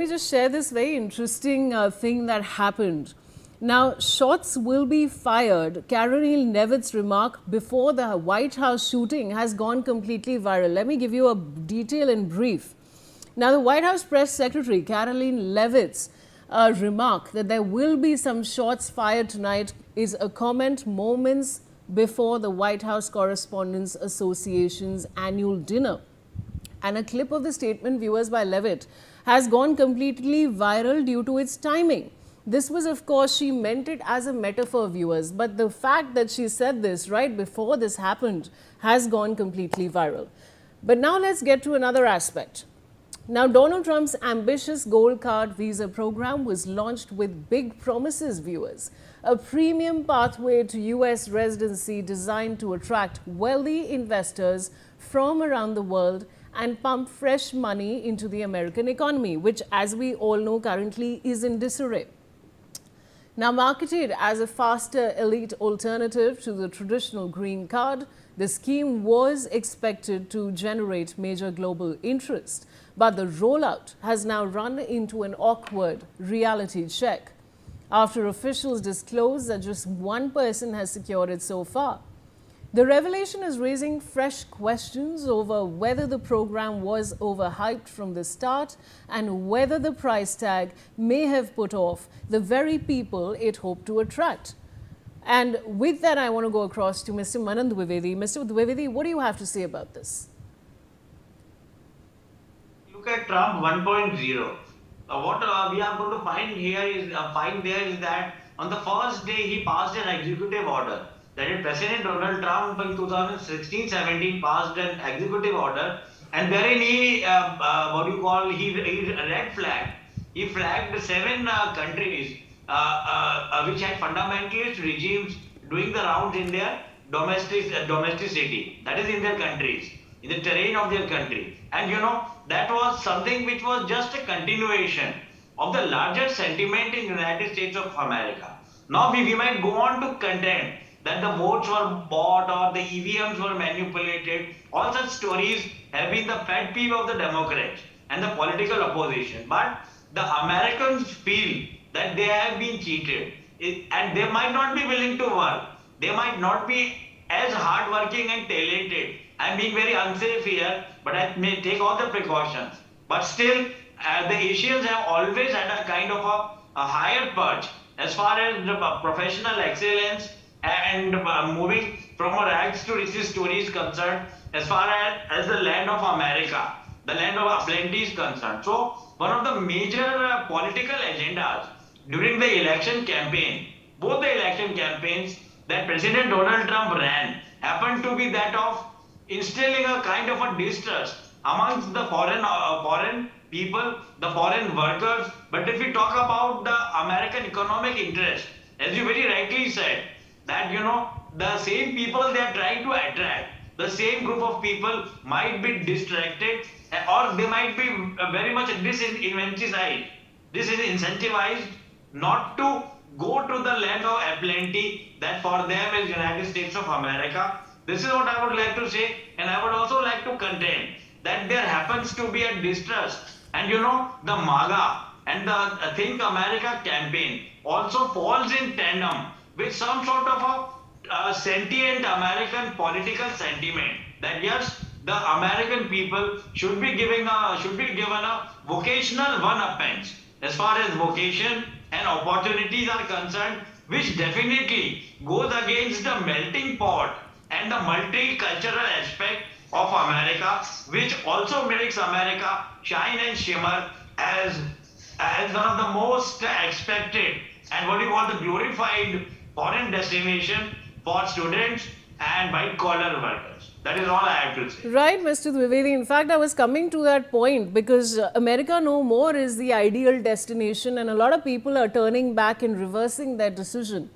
me just share this very interesting thing that happened. Now, shots will be fired. Karoline Leavitt's remark before the White House shooting has gone completely viral. Let me give you a detail in brief. Now, the White House press secretary, Karoline Leavitt's remark that there will be some shots fired tonight is a comment moments before the White House Correspondents Association's annual dinner. And a clip of the statement, viewers, by Leavitt has gone completely viral due to its timing. This was, of course, she meant it as a metaphor, viewers, but the fact that she said this right before this happened has gone completely viral. But now let's get to another aspect. Now, Donald Trump's ambitious gold card visa program was launched with big promises, viewers. A premium pathway to US residency designed to attract wealthy investors from around the world and pump fresh money into the American economy, which, as we all know, currently is in disarray. Now, marketed as a faster elite alternative to the traditional green card, the scheme was expected to generate major global interest. But the rollout has now run into an awkward reality check after officials disclosed that just one person has secured it so far. The revelation is raising fresh questions over whether the program was overhyped from the start and whether the price tag may have put off the very people it hoped to attract. And with that, I want to go across to Mr. Manan Dwivedi. Mr. Dwivedi, what do you have to say about this? Look at Trump 1.0. What we are going to find here is that on the first day he passed an executive order. That is, President Donald Trump in 2016-17 passed an executive order, and wherein he red flagged. He flagged 7 countries which had fundamentalist regimes doing the rounds in their domesticity. That is, in their countries, in the terrain of their country. And that was something which was just a continuation of the larger sentiment in the United States of America. Now we might go on to contend that the votes were bought or the EVMs were manipulated. All such stories have been the pet peeve of the Democrats and the political opposition. But the Americans feel that they have been cheated, and they might not be willing to work. They might not be as hardworking and talented. I'm being very unsafe here, but I may take all the precautions. But still, the Asians have always had a kind of a higher perch as far as the professional excellence and moving from a rags to riches story is concerned, as far as the land of America, the land of plenty is concerned. So, one of the major political agendas during the election campaign, both the election campaigns that President Donald Trump ran, happened to be that of instilling a kind of a distrust amongst the foreign people, the foreign workers. But if we talk about the American economic interest, as you very rightly said, that the same people they are trying to attract, the same group of people might be distracted, or they might be very much disincentivized not to go to the land of plenty that for them is United States of America. This is what I would like to say, and I would also like to contend that there happens to be a distrust, and the MAGA and the Think America campaign also falls in tandem with some sort of a sentient American political sentiment that yes, the American people should be given a vocational one-uppance as far as vocation and opportunities are concerned, which definitely goes against the melting pot and the multicultural aspect of America, which also makes America shine and shimmer as one of the most expected and what you call the glorified foreign destination for students and white-collar workers. That is all I have to say. Right, Mr. Dwivedi. In fact, I was coming to that point because America no more is the ideal destination, and a lot of people are turning back and reversing their decision.